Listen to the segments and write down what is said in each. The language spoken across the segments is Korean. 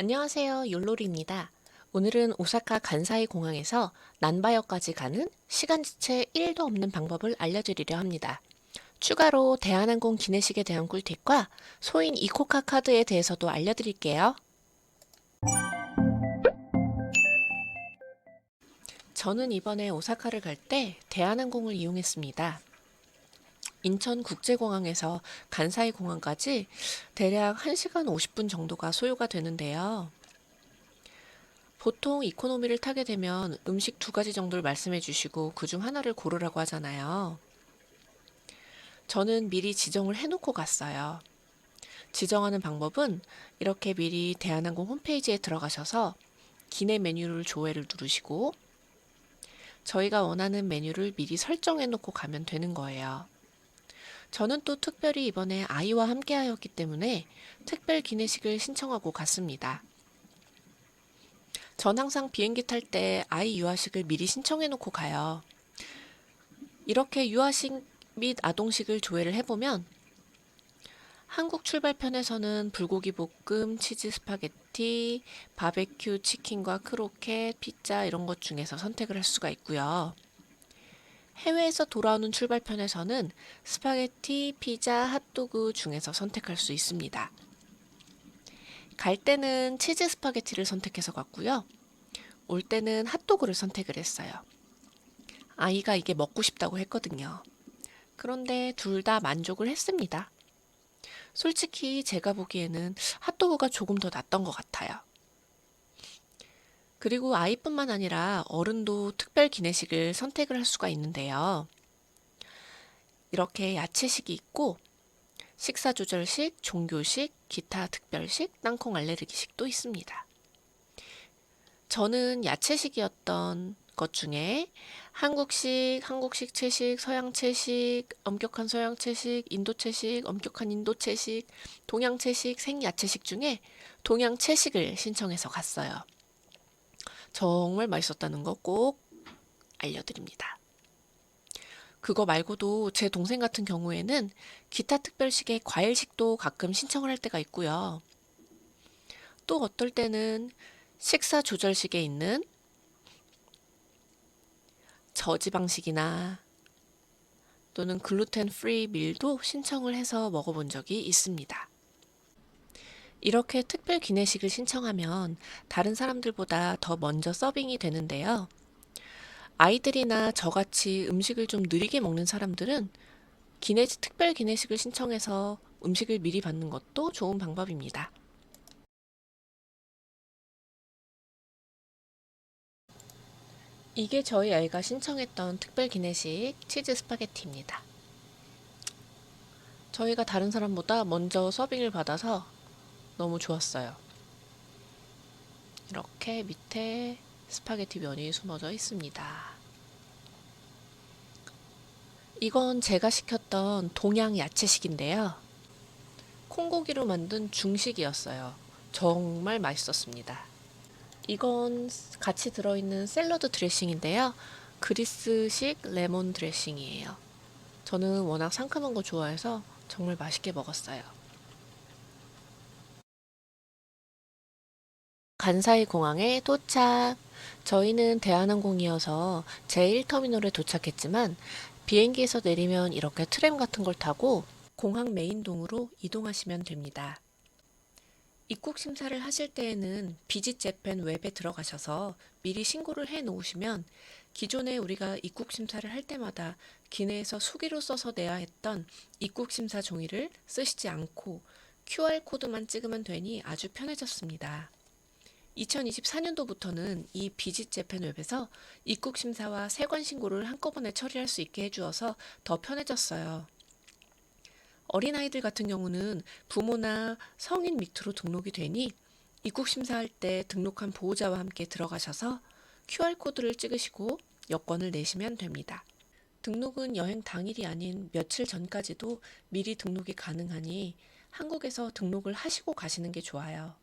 안녕하세요. 욜로리입니다. 오늘은 오사카 간사이 공항에서 난바역까지 가는 시간 지체 1도 없는 방법을 알려드리려 합니다. 추가로 대한항공 기내식에 대한 꿀팁과 소인 이코카 카드에 대해서도 알려드릴게요. 저는 이번에 오사카를 갈 때 대한항공을 이용했습니다. 인천국제공항에서 간사이 공항까지 대략 1시간 50분 정도가 소요가 되는데요. 보통 이코노미를 타게 되면 음식 두 가지 정도를 말씀해 주시고 그중 하나를 고르라고 하잖아요. 저는 미리 지정을 해놓고 갔어요. 지정하는 방법은 이렇게 미리 대한항공 홈페이지에 들어가셔서 기내 메뉴를 조회를 누르시고 저희가 원하는 메뉴를 미리 설정해 놓고 가면 되는 거예요. 저는 또 특별히 이번에 아이와 함께 하였기 때문에 특별 기내식을 신청하고 갔습니다. 전 항상 비행기 탈 때 아이 유아식을 미리 신청해 놓고 가요. 이렇게 유아식 및 아동식을 조회를 해보면 한국 출발편에서는 불고기 볶음, 치즈 스파게티, 바베큐 치킨과 크로켓, 피자 이런 것 중에서 선택을 할 수가 있고요. 해외에서 돌아오는 출발편에서는 스파게티, 피자, 핫도그 중에서 선택할 수 있습니다. 갈 때는 치즈 스파게티를 선택해서 갔고요. 올 때는 핫도그를 선택을 했어요. 아이가 이게 먹고 싶다고 했거든요. 그런데 둘 다 만족을 했습니다. 솔직히 제가 보기에는 핫도그가 조금 더 낫던 것 같아요. 그리고 아이뿐만 아니라 어른도 특별 기내식을 선택을 할 수가 있는데요. 이렇게 야채식이 있고 식사 조절식, 종교식, 기타 특별식, 땅콩 알레르기식도 있습니다. 저는 야채식이었던 것 중에 한국식 채식, 서양 채식, 엄격한 서양 채식, 인도 채식, 엄격한 인도 채식, 동양 채식, 생야채식 중에 동양 채식을 신청해서 갔어요. 정말 맛있었다는 거 꼭 알려드립니다. 그거 말고도 제 동생 같은 경우에는 기타 특별식의 과일식도 가끔 신청을 할 때가 있고요. 또 어떨 때는 식사 조절식에 있는 저지방식이나 또는 글루텐 프리 밀도 신청을 해서 먹어본 적이 있습니다. 이렇게 특별 기내식을 신청하면 다른 사람들보다 더 먼저 서빙이 되는데요. 아이들이나 저같이 음식을 좀 느리게 먹는 사람들은 특별 기내식을 신청해서 음식을 미리 받는 것도 좋은 방법입니다. 이게 저희 아이가 신청했던 특별 기내식 치즈 스파게티입니다. 저희가 다른 사람보다 먼저 서빙을 받아서 너무 좋았어요. 이렇게 밑에 스파게티 면이 숨어져 있습니다. 이건 제가 시켰던 동양 야채식인데요. 콩고기로 만든 중식이었어요. 정말 맛있었습니다. 이건 같이 들어있는 샐러드 드레싱인데요. 그리스식 레몬 드레싱이에요. 저는 워낙 상큼한 거 좋아해서 정말 맛있게 먹었어요. 간사이 공항에 도착. 저희는 대한항공이어서 제1터미널에 도착했지만 비행기에서 내리면 이렇게 트램 같은 걸 타고 공항 메인동으로 이동하시면 됩니다. 입국 심사를 하실 때에는 비짓 재팬 웹에 들어가셔서 미리 신고를 해 놓으시면 기존에 우리가 입국 심사를 할 때마다 기내에서 수기로 써서 내야 했던 입국 심사 종이를 쓰시지 않고 QR코드만 찍으면 되니 아주 편해졌습니다. 2024년도부터는 이 비짓 재팬 웹에서 입국 심사와 세관 신고를 한꺼번에 처리할 수 있게 해주어서 더 편해졌어요. 어린아이들 같은 경우는 부모나 성인 밑으로 등록이 되니 입국 심사할 때 등록한 보호자와 함께 들어가셔서 QR코드를 찍으시고 여권을 내시면 됩니다. 등록은 여행 당일이 아닌 며칠 전까지도 미리 등록이 가능하니 한국에서 등록을 하시고 가시는 게 좋아요.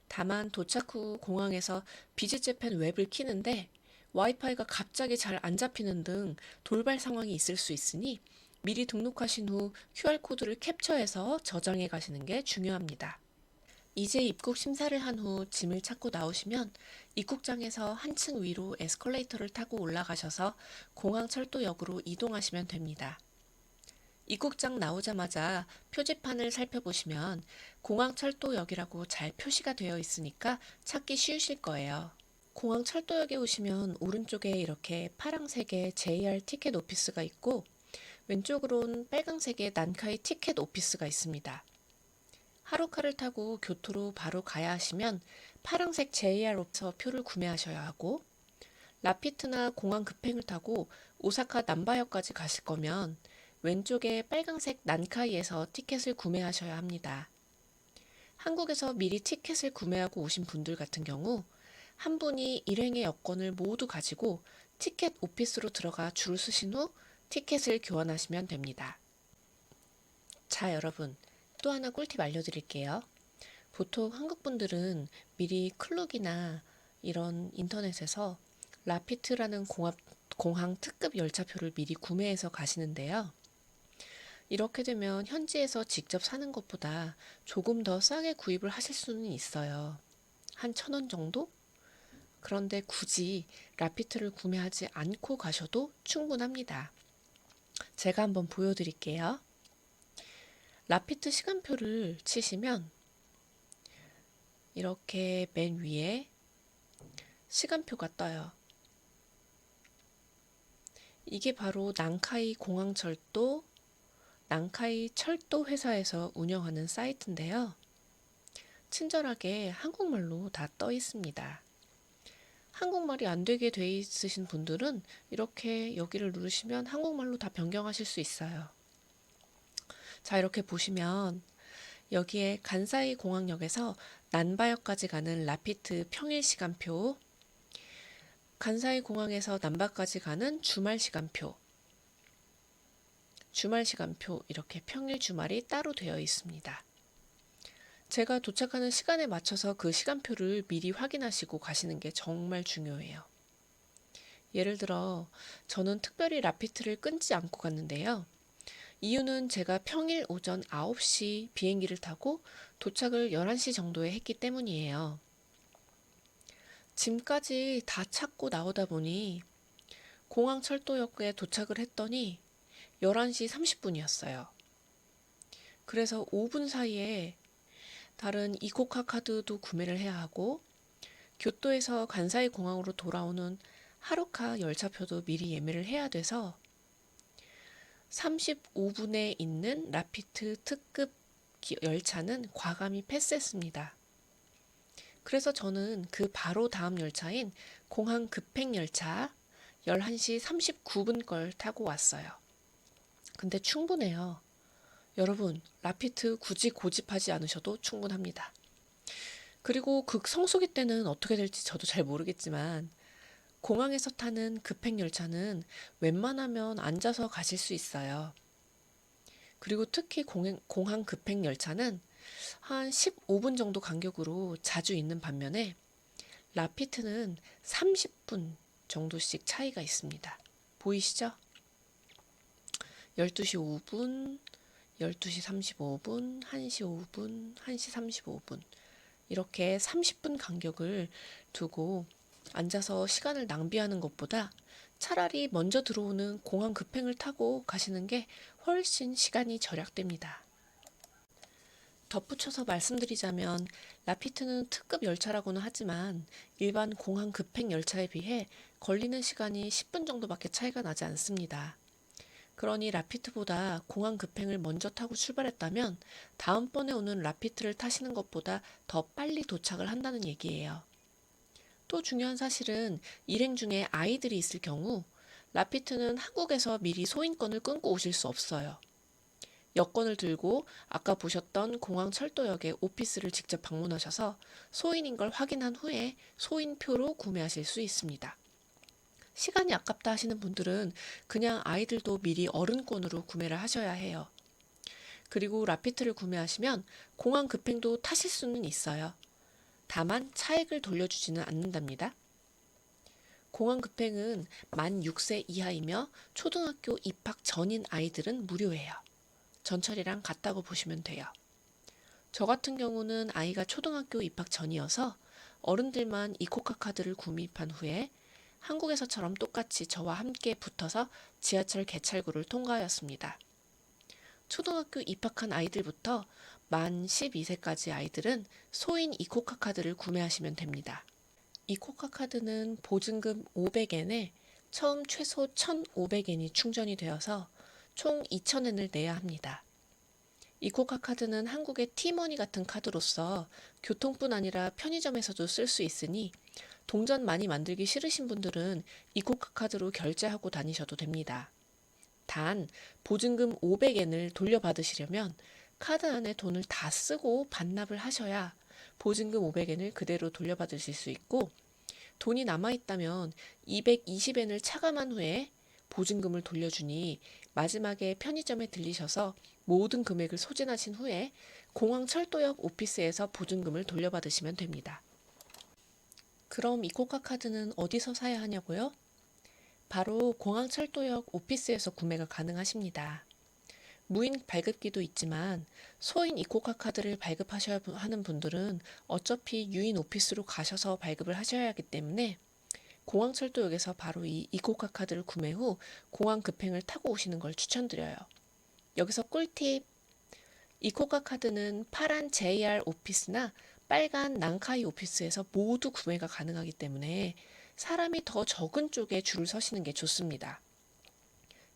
다만 도착 후 공항에서 비즈재팬 웹을 키는데 와이파이가 갑자기 잘 안 잡히는 등 돌발 상황이 있을 수 있으니 미리 등록하신 후 QR코드를 캡처해서 저장해 가시는 게 중요합니다. 이제 입국 심사를 한 후 짐을 찾고 나오시면 입국장에서 한층 위로 에스컬레이터를 타고 올라가셔서 공항철도역으로 이동하시면 됩니다. 입국장 나오자마자 표지판을 살펴보시면 공항철도역이라고 잘 표시가 되어 있으니까 찾기 쉬우실 거예요. 공항철도역에 오시면 오른쪽에 이렇게 파란색의 JR 티켓 오피스가 있고 왼쪽으로는 빨간색의 난카이 티켓 오피스가 있습니다. 하루카를 타고 교토로 바로 가야 하시면 파란색 JR로서 표를 구매하셔야 하고 라피트나 공항 급행을 타고 오사카 남바역까지 가실 거면 왼쪽에 빨간색 난카이에서 티켓을 구매하셔야 합니다. 한국에서 미리 티켓을 구매하고 오신 분들 같은 경우 한 분이 일행의 여권을 모두 가지고 티켓 오피스로 들어가 줄을 서신 후 티켓을 교환하시면 됩니다. 자, 여러분, 또 하나 꿀팁 알려드릴게요. 보통 한국 분들은 미리 클룩이나 이런 인터넷에서 라피트라는 공항 특급 열차표를 미리 구매해서 가시는데요. 이렇게 되면 현지에서 직접 사는 것보다 조금 더 싸게 구입을 하실 수는 있어요. 한 1,000원 정도? 그런데 굳이 라피트를 구매하지 않고 가셔도 충분합니다. 제가 한번 보여드릴게요. 라피트 시간표를 치시면 이렇게 맨 위에 시간표가 떠요. 이게 바로 난카이 공항철도, 난카이 철도 회사에서 운영하는 사이트인데요. 친절하게 한국말로 다 떠 있습니다. 한국말이 안 되게 돼 있으신 분들은 이렇게 여기를 누르시면 한국말로 다 변경하실 수 있어요. 자, 이렇게 보시면 여기에 간사이 공항역에서 난바역까지 가는 라피트 평일 시간표, 간사이 공항에서 난바까지 가는 주말 시간표 이렇게 평일 주말이 따로 되어 있습니다. 제가 도착하는 시간에 맞춰서 그 시간표를 미리 확인하시고 가시는 게 정말 중요해요. 예를 들어 저는 특별히 라피트를 끊지 않고 갔는데요. 이유는 제가 평일 오전 9시 비행기를 타고 도착을 11시 정도에 했기 때문이에요. 짐까지 다 찾고 나오다 보니 공항 철도역에 도착을 했더니 11시 30분이었어요. 그래서 5분 사이에 다른 이코카 카드도 구매를 해야 하고 교토에서 간사이 공항으로 돌아오는 하루카 열차표도 미리 예매를 해야 돼서 35분에 있는 라피트 특급 열차는 과감히 패스했습니다. 그래서 저는 그 바로 다음 열차인 공항 급행 열차 11시 39분 걸 타고 왔어요. 근데 충분해요. 여러분, 라피트 굳이 고집하지 않으셔도 충분합니다. 그리고 성수기 때는 어떻게 될지 저도 잘 모르겠지만 공항에서 타는 급행 열차는 웬만하면 앉아서 가실 수 있어요. 그리고 특히 공항 급행 열차는 한 15분 정도 간격으로 자주 있는 반면에 라피트는 30분 정도씩 차이가 있습니다. 보이시죠? 12시 5분, 12시 35분, 1시 5분, 1시 35분 이렇게 30분 간격을 두고 앉아서 시간을 낭비하는 것보다 차라리 먼저 들어오는 공항 급행을 타고 가시는 게 훨씬 시간이 절약됩니다. 덧붙여서 말씀드리자면 라피트는 특급 열차라고는 하지만 일반 공항 급행 열차에 비해 걸리는 시간이 10분 정도밖에 차이가 나지 않습니다. 그러니 라피트보다 공항 급행을 먼저 타고 출발했다면 다음번에 오는 라피트를 타시는 것보다 더 빨리 도착을 한다는 얘기예요. 또 중요한 사실은 일행 중에 아이들이 있을 경우 라피트는 한국에서 미리 소인권을 끊고 오실 수 없어요. 여권을 들고 아까 보셨던 공항 철도역의 오피스를 직접 방문하셔서 소인인 걸 확인한 후에 소인표로 구매하실 수 있습니다. 시간이 아깝다 하시는 분들은 그냥 아이들도 미리 어른권으로 구매를 하셔야 해요. 그리고 라피트를 구매하시면 공항 급행도 타실 수는 있어요. 다만 차액을 돌려주지는 않는답니다. 공항 급행은 만 6세 이하이며 초등학교 입학 전인 아이들은 무료예요. 전철이랑 같다고 보시면 돼요. 저 같은 경우는 아이가 초등학교 입학 전이어서 어른들만 이코카 카드를 구입한 후에 한국에서처럼 똑같이 저와 함께 붙어서 지하철 개찰구를 통과하였습니다. 초등학교 입학한 아이들부터 만 12세까지 아이들은 소인 이코카 카드를 구매하시면 됩니다. 이코카 카드는 보증금 500엔에 처음 최소 1,500엔이 충전이 되어서 총 2,000엔을 내야 합니다. 이코카 카드는 한국의 티머니 같은 카드로서 교통뿐 아니라 편의점에서도 쓸 수 있으니 동전 많이 만들기 싫으신 분들은 이코카 카드로 결제하고 다니셔도 됩니다. 단, 보증금 500엔을 돌려받으시려면 카드 안에 돈을 다 쓰고 반납을 하셔야 보증금 500엔을 그대로 돌려받으실 수 있고, 돈이 남아있다면 220엔을 차감한 후에 보증금을 돌려주니 마지막에 편의점에 들리셔서 모든 금액을 소진하신 후에 공항 철도역 오피스에서 보증금을 돌려받으시면 됩니다. 그럼 이코카 카드는 어디서 사야 하냐고요? 바로 공항 철도역 오피스에서 구매가 가능하십니다. 무인 발급기도 있지만 소인 이코카 카드를 발급하셔야 하는 분들은 어차피 유인 오피스로 가셔서 발급을 하셔야 하기 때문에 공항철도역에서 바로 이 이코카 카드를 구매 후 공항 급행을 타고 오시는 걸 추천드려요. 여기서 꿀팁! 이코카 카드는 파란 JR 오피스나 빨간 난카이 오피스에서 모두 구매가 가능하기 때문에 사람이 더 적은 쪽에 줄을 서시는 게 좋습니다.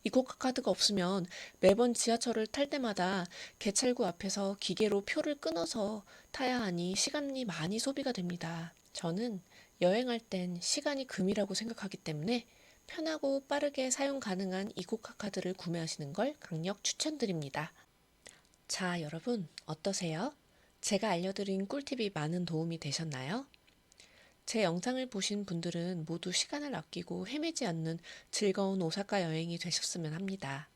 이코카 카드가 없으면 매번 지하철을 탈 때마다 개찰구 앞에서 기계로 표를 끊어서 타야 하니 시간이 많이 소비가 됩니다. 저는 여행할 땐 시간이 금이라고 생각하기 때문에 편하고 빠르게 사용 가능한 이코카 카드를 구매하시는 걸 강력 추천드립니다. 자, 여러분, 어떠세요? 제가 알려드린 꿀팁이 많은 도움이 되셨나요? 제 영상을 보신 분들은 모두 시간을 아끼고 헤매지 않는 즐거운 오사카 여행이 되셨으면 합니다.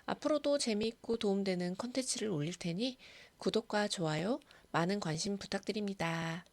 앞으로도 재미있고 도움되는 컨텐츠를 올릴 테니 구독과 좋아요, 많은 관심 부탁드립니다.